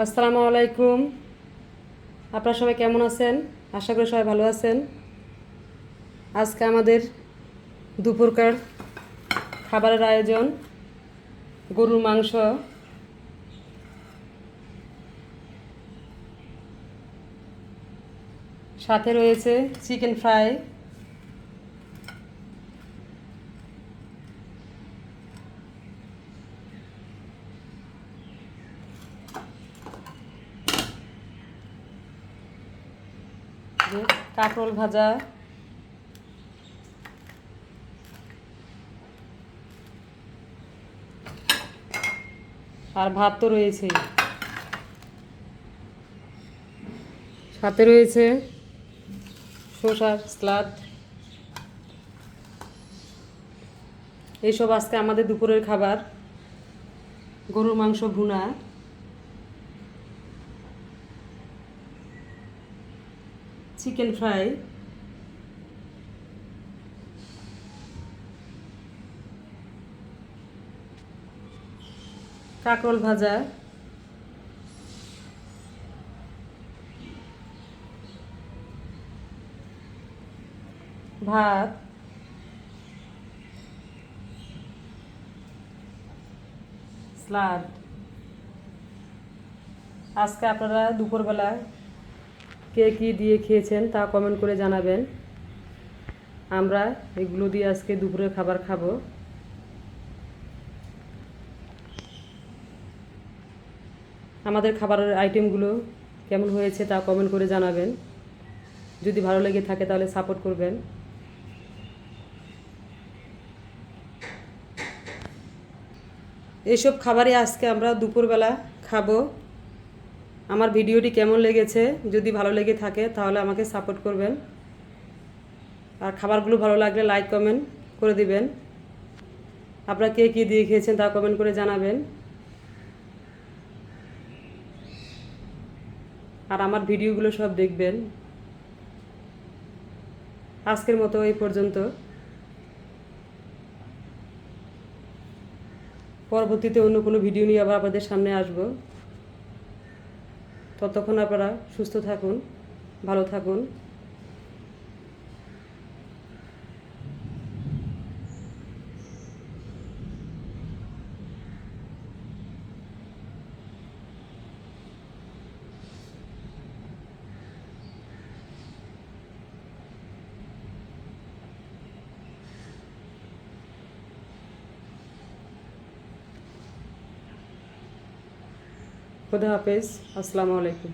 আসসালামু আলাইকুম। আপনারা সবাই কেমন আছেন? আশা করি সবাই ভালো আছেন। আজকে আমাদের দুপুরকার খাবারের আয়োজন গরুর মাংস, সাথে রয়েছে চিকেন ফ্রাই, কাঁকরোল ভাজা, আর ভাত তো রয়েছেই। সাথে রয়েছে শসার স্যালাড। এইসব আজকে আমাদের দুপুরের খাবার। গরুর মাংস ভুনা, চিকেন ফ্রাই, কাঁকরোল ভাজা, ভাত, স্যালাড। আজকে আপনারা দুপুরবেলা কে কী দিয়ে খেয়েছেন তা কমেন্ট করে জানাবেন। আমরা এগুলো দিয়ে আজকে দুপুরের খাবার খাবো। আমাদের খাবারের আইটেমগুলো কেমন হয়েছে তা কমেন্ট করে জানাবেন। যদি ভালো লেগে থাকে তাহলে সাপোর্ট করবেন। এইসব খাবারই আজকে আমরা দুপুরবেলা খাবো। আমার ভিডিওটি কেমন লেগেছে, যদি ভালো লেগে থাকে তাহলে আমাকে সাপোর্ট করবেন। আর খাবারগুলো ভালো লাগলে লাইক কমেন্ট করে দিবেন। আপনারা কে কী দিয়ে খেয়েছেন তা কমেন্ট করে জানাবেন। আর আমার ভিডিওগুলো সব দেখবেন। আজকের মতো এই পর্যন্ত। পরবর্তীতে অন্য কোনো ভিডিও নিয়ে আবার আপনাদের সামনে আসব। ততক্ষণ আপনারা সুস্থ থাকুন, ভালো থাকুন। খুদা হাফেজ। আসসালামু আলাইকুম।